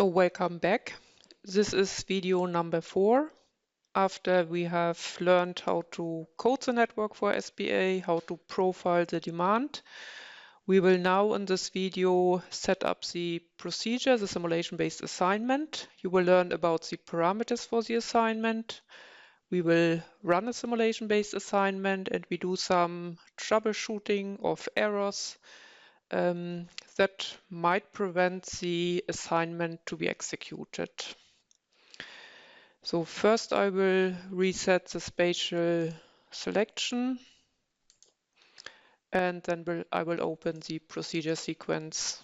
So welcome back. This is video number 4. After we have learned how to code the network for SBA, how to profile the demand, we will now in this video set up the procedure, the simulation-based assignment. You will learn about the parameters for the assignment. We will run a simulation-based assignment and we do some troubleshooting of errors that might prevent the assignment to be executed. So first I will reset the spatial selection and then I will open the procedure sequence.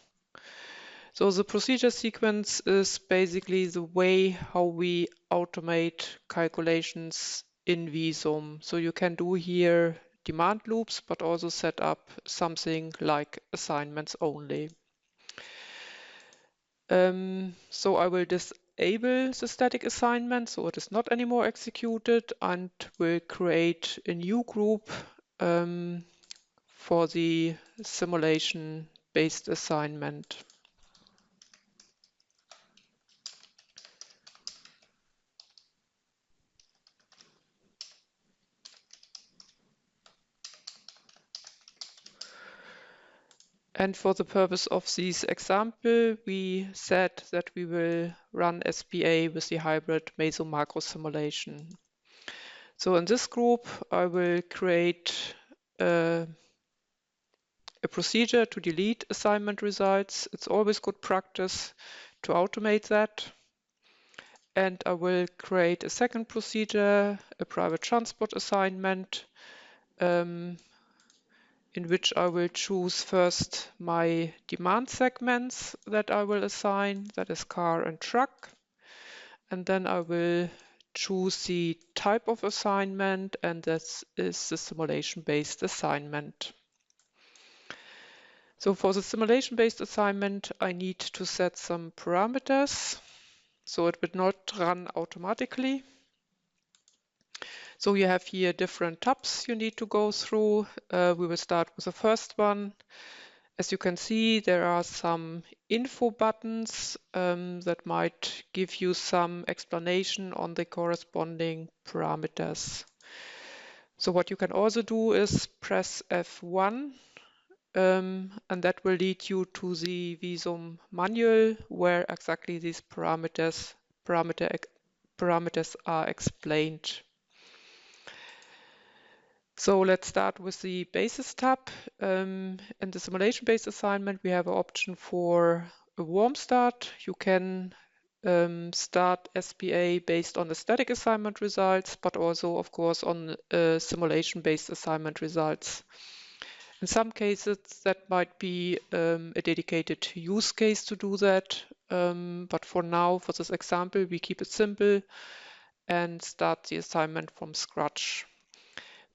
So the procedure sequence is basically the way how we automate calculations in Visum. So you can do here demand loops, but also set up something like assignments only. So I will disable the static assignment, so it is not anymore executed, and will create a new group for the simulation-based assignment. And for the purpose of this example, we said that we will run SBA with the hybrid meso macro simulation. So in this group, I will create a procedure to delete assignment results. It's always good practice to automate that. And I will create a second procedure, a private transport assignment, in which I will choose first my demand segments that I will assign, that is car and truck. And then I will choose the type of assignment, and this is the simulation-based assignment. So for the simulation-based assignment, I need to set some parameters, so it will not run automatically. So you have here different tabs you need to go through. We will start with the first one. As you can see, there are some info buttons that might give you some explanation on the corresponding parameters. So what you can also do is press F1, and that will lead you to the Visum manual where exactly these parameters are explained. So let's start with the basis tab. In the simulation-based assignment, we have an option for a warm start. You can start SBA based on the static assignment results, but also, of course, on simulation-based assignment results. In some cases, that might be a dedicated use case to do that. But for now, for this example, we keep it simple and start the assignment from scratch.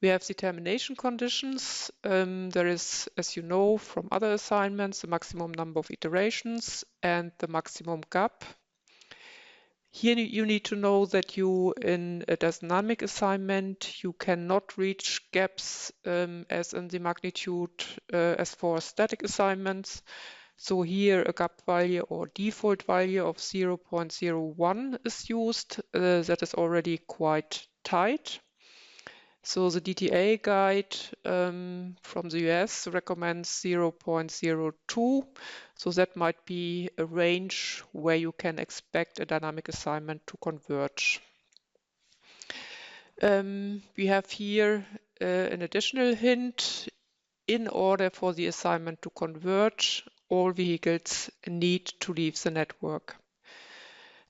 We have the termination conditions. There is, as you know from other assignments, the maximum number of iterations and the maximum gap. Here you need to know that you, in a dynamic assignment, you cannot reach gaps as in the magnitude as for static assignments. So here a gap value or default value of 0.01 is used. That is already quite tight. So the DTA guide from the US recommends 0.02. So that might be a range where you can expect a dynamic assignment to converge. We have here an additional hint. In order for the assignment to converge, all vehicles need to leave the network.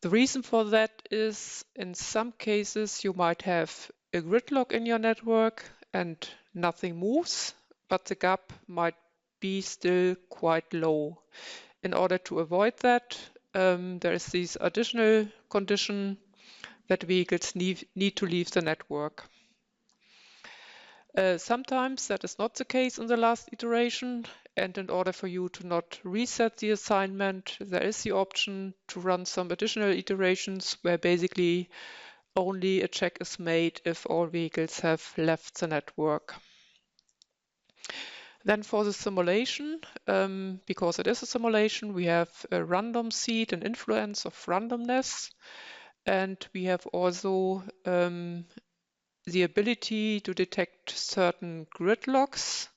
The reason for that is in some cases you might have a gridlock in your network and nothing moves, but the gap might be still quite low. In order to avoid that, there is this additional condition that vehicles need to leave the network. Sometimes that is not the case in the last iteration, and in order for you to not reset the assignment, there is the option to run some additional iterations where basically only a check is made if all vehicles have left the network. Then for the simulation, because it is a simulation, we have a random seed and influence of randomness. And we have also the ability to detect certain gridlocks.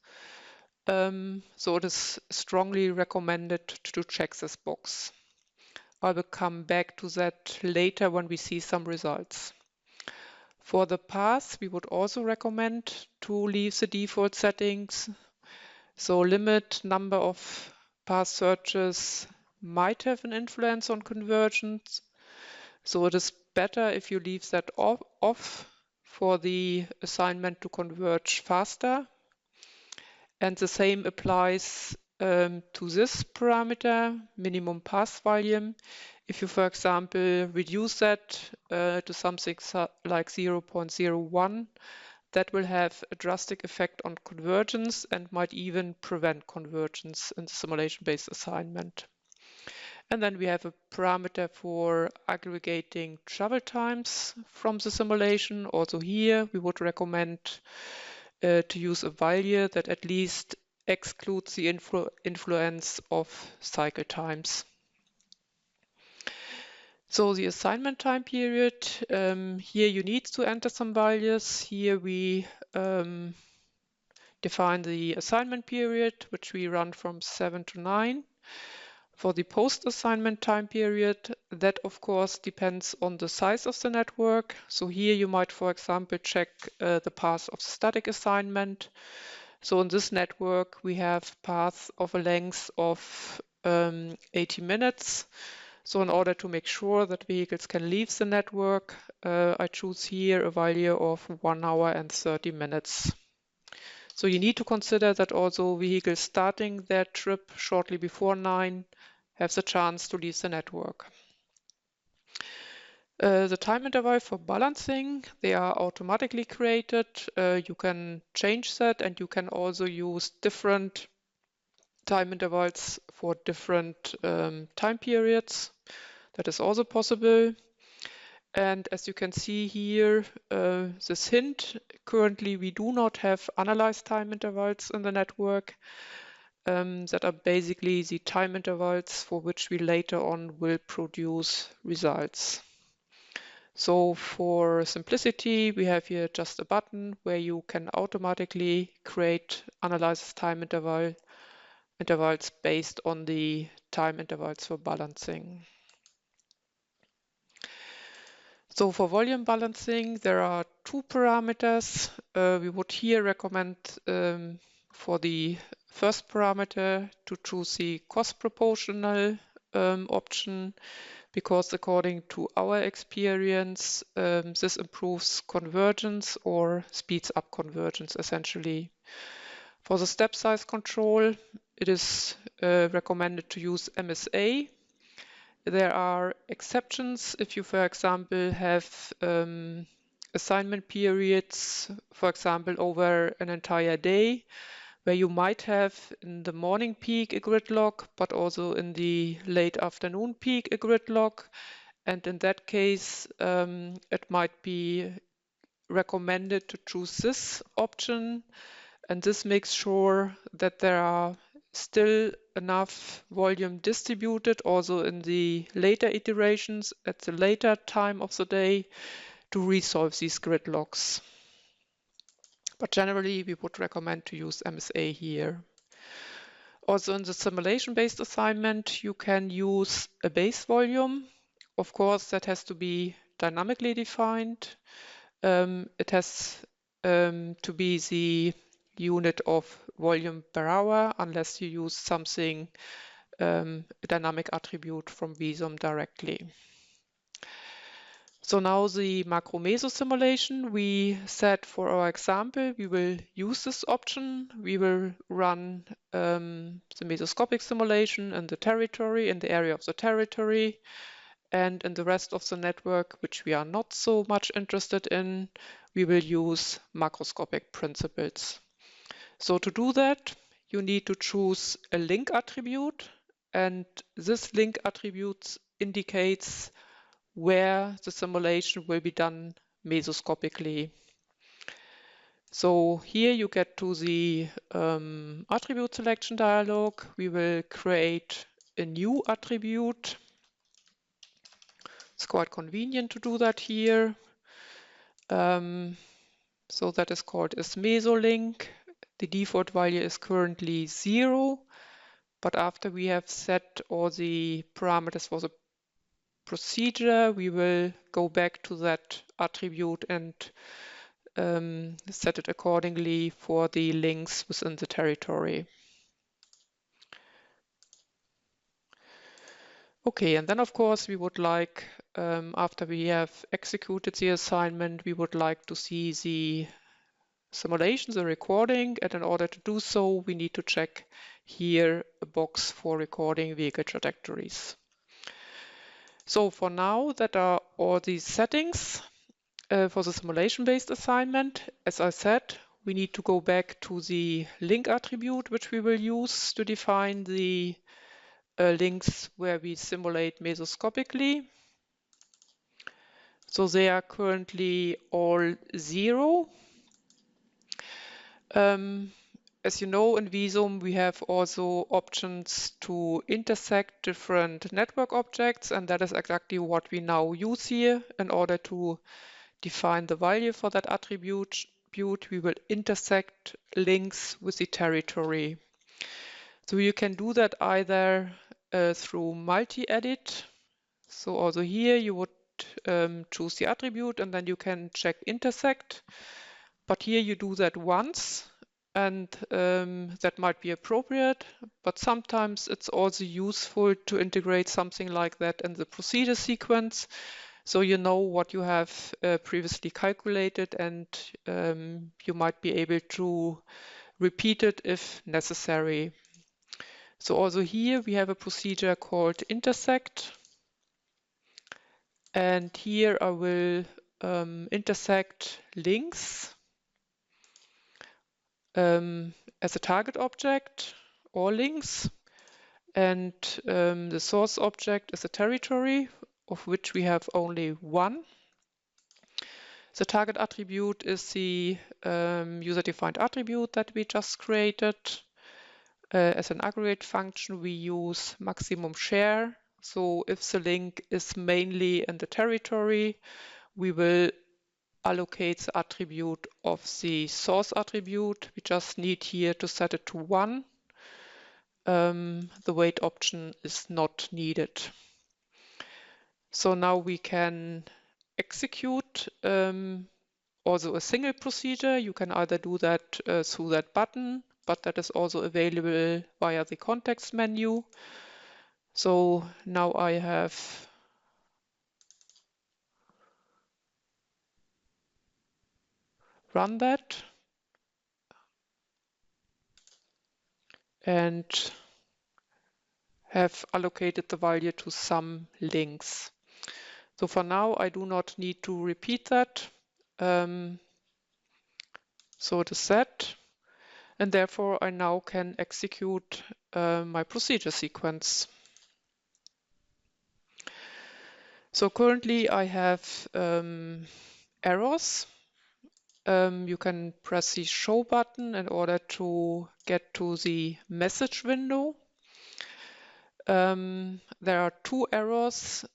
So it is strongly recommended to check this box. I will come back to that later when we see some results. For the paths, we would also recommend to leave the default settings. So limit number of path searches might have an influence on convergence. So it is better if you leave that off for the assignment to converge faster. And the same applies to this parameter, minimum path volume. If you, for example, reduce that to something like 0.01, that will have a drastic effect on convergence and might even prevent convergence in the simulation-based assignment. And then we have a parameter for aggregating travel times from the simulation. Also here, we would recommend to use a value that at least excludes the influence of cycle times. So the assignment time period, here you need to enter some values. Here we define the assignment period, which we run from 7 to 9. For the post-assignment time period, that of course depends on the size of the network. So here you might, for example, check the path of static assignment. So in this network, we have paths of a length of 80 minutes. So in order to make sure that vehicles can leave the network, I choose here a value of 1 hour and 30 minutes. So you need to consider that also vehicles starting their trip shortly before 9 have the chance to leave the network. The time interval for balancing, they are automatically created. You can change that, and you can also use different time intervals for different time periods. That is also possible. And as you can see here, this hint, currently we do not have analyzed time intervals in the network. That are basically the time intervals for which we later on will produce results. So for simplicity, we have here just a button where you can automatically create analysis time intervals based on the time intervals for balancing. So for volume balancing, there are two parameters. We would here recommend for the first parameter to choose the cost proportional option, because according to our experience, this improves convergence or speeds up convergence essentially. For the step size control, it is recommended to use MSA. There are exceptions if you, for example, have assignment periods, for example, over an entire day, where you might have in the morning peak a gridlock, but also in the late afternoon peak a gridlock. And in that case, it might be recommended to choose this option. And this makes sure that there are still enough volume distributed also in the later iterations at the later time of the day to resolve these gridlocks. But generally, we would recommend to use MSA here. Also in the simulation-based assignment, you can use a base volume. Of course, that has to be dynamically defined. It has to be the unit of volume per hour unless you use something, a dynamic attribute from Visum directly. So now the macro meso simulation, we said for our example, we will use this option. We will run the mesoscopic simulation in the territory, in the area of the territory. And in the rest of the network, which we are not so much interested in, we will use macroscopic principles. So to do that, you need to choose a link attribute, and this link attribute indicates where the simulation will be done mesoscopically. So here you get to the attribute selection dialog. We will create a new attribute. It's quite convenient to do that here. So that is called as mesolink. The default value is currently 0, but after we have set all the parameters for the procedure, we will go back to that attribute and set it accordingly for the links within the territory. Okay, and then of course we would like, after we have executed the assignment, we would like to see the simulation, the recording, and in order to do so, we need to check here a box for recording vehicle trajectories. So for now, that are all these settings for the simulation-based assignment. As I said, we need to go back to the link attribute, which we will use to define the links where we simulate mesoscopically. So they are currently all 0. As you know, in Visum, we have also options to intersect different network objects, and that is exactly what we now use here. In order to define the value for that attribute, we will intersect links with the territory. So you can do that either through multi-edit. So also here you would choose the attribute and then you can check intersect. But here you do that once, and that might be appropriate, but sometimes it's also useful to integrate something like that in the procedure sequence, so you know what you have previously calculated, and you might be able to repeat it if necessary. So also here we have a procedure called intersect, and here I will intersect links as a target object, or links, and the source object is a territory of which we have only one. The target attribute is the user-defined attribute that we just created. As an aggregate function, we use maximum share. So if the link is mainly in the territory, we will allocate the attribute of the source attribute. We just need here to set it to 1. The wait option is not needed. So now we can execute also a single procedure. You can either do that through that button, but that is also available via the context menu. So now I have run that and have allocated the value to some links. So for now, I do not need to repeat that. So it is set, and therefore I now can execute my procedure sequence. So currently I have errors. You can press the show button in order to get to the message window. There are 2 errors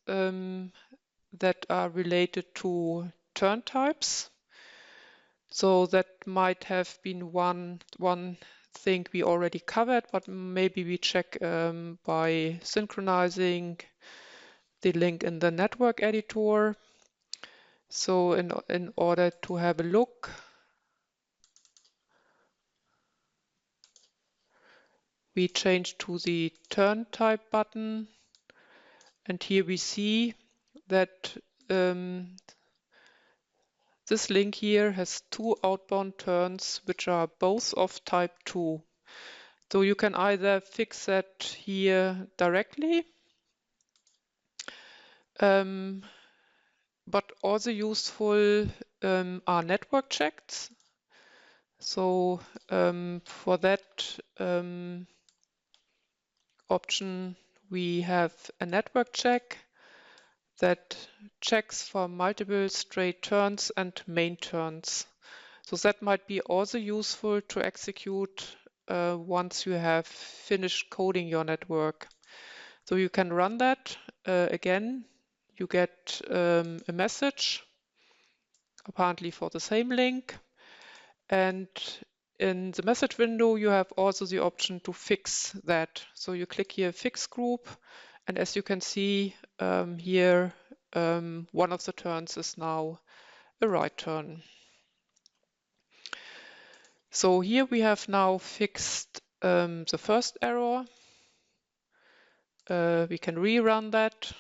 that are related to turn types. So that might have been one thing we already covered, but maybe we check by synchronizing the link in the network editor. So in order to have a look, we change to the turn type button, and here we see that this link here has 2 outbound turns which are both of type 2. So you can either fix that here directly, but also useful are network checks. So for that option, we have a network check that checks for multiple straight turns and main turns. So that might be also useful to execute once you have finished coding your network. So you can run that. Again, you get a message, apparently for the same link. And in the message window, you have also the option to fix that. So you click here, Fix Group. And as you can see here, one of the turns is now a right turn. So here we have now fixed the first error. We can rerun that.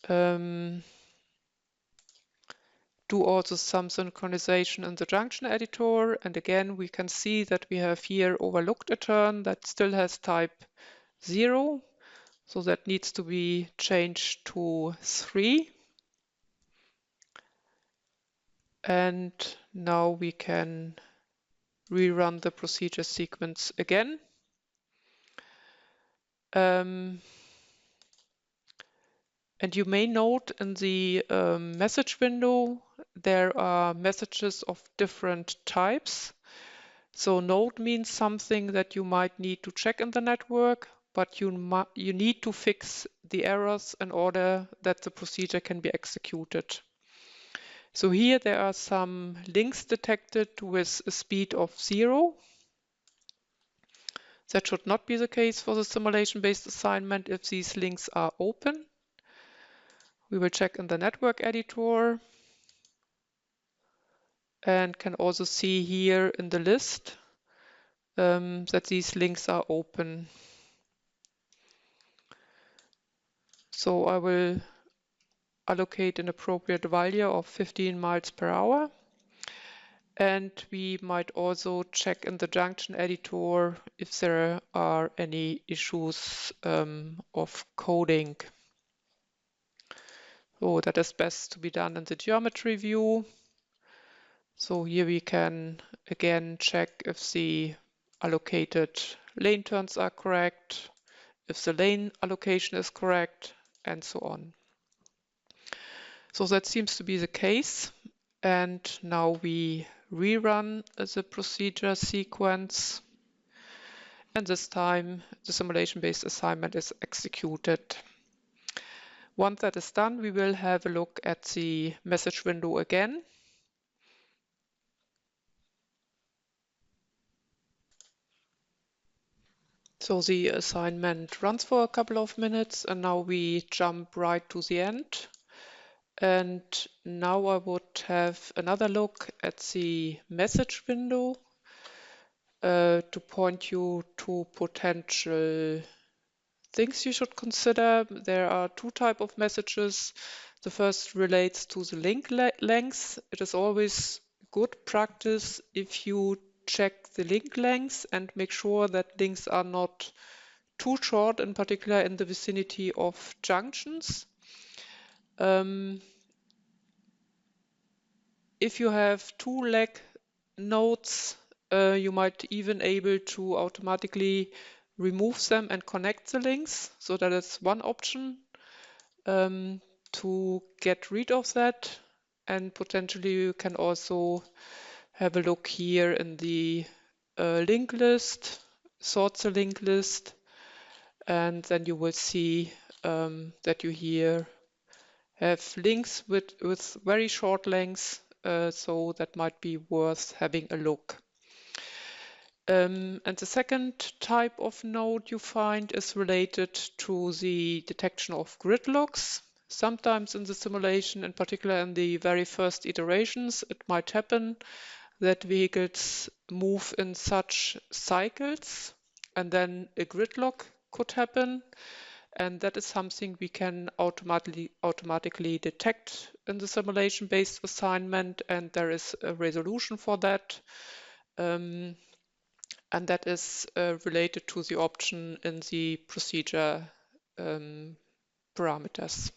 Do also some synchronization in the junction editor. And again, we can see that we have here overlooked a turn that still has type 0. So that needs to be changed to 3. And now we can rerun the procedure sequence again. And you may note in the message window, there are messages of different types. So node means something that you might need to check in the network, but you need to fix the errors in order that the procedure can be executed. So here there are some links detected with a speed of 0. That should not be the case for the simulation-based assignment if these links are open. We will check in the network editor and can also see here in the list that these links are open. So I will allocate an appropriate value of 15 miles per hour. And we might also check in the junction editor if there are any issues of coding. So that is best to be done in the geometry view. So here we can again check if the allocated lane turns are correct, if the lane allocation is correct, and so on. So that seems to be the case. And now we rerun the procedure sequence. And this time the simulation-based assignment is executed. Once that is done, we will have a look at the message window again. So the assignment runs for a couple of minutes, and now we jump right to the end. And now I would have another look at the message window to point you to potential things you should consider. There are two types of messages. The first relates to the link length. It is always good practice if you check the link length and make sure that links are not too short, in particular in the vicinity of junctions. If you have two leg nodes, you might even able to automatically remove them and connect the links. So that is one option to get rid of that. And potentially you can also have a look here in the link list, sort the link list, and then you will see that you here have links with very short lengths, so that might be worth having a look. And the second type of node you find is related to the detection of gridlocks. Sometimes in the simulation, in particular in the very first iterations, it might happen that vehicles move in such cycles, and then a gridlock could happen. And that is something we can automatically detect in the simulation-based assignment, and there is a resolution for that. And that is related to the option in the procedure parameters.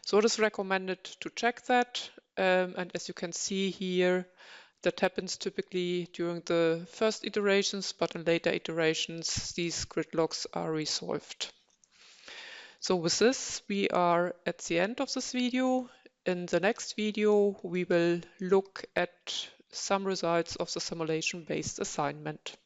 So it is recommended to check that. And as you can see here, that happens typically during the first iterations, but in later iterations, these gridlocks are resolved. So with this, we are at the end of this video. In the next video, we will look at some results of the simulation-based assignment.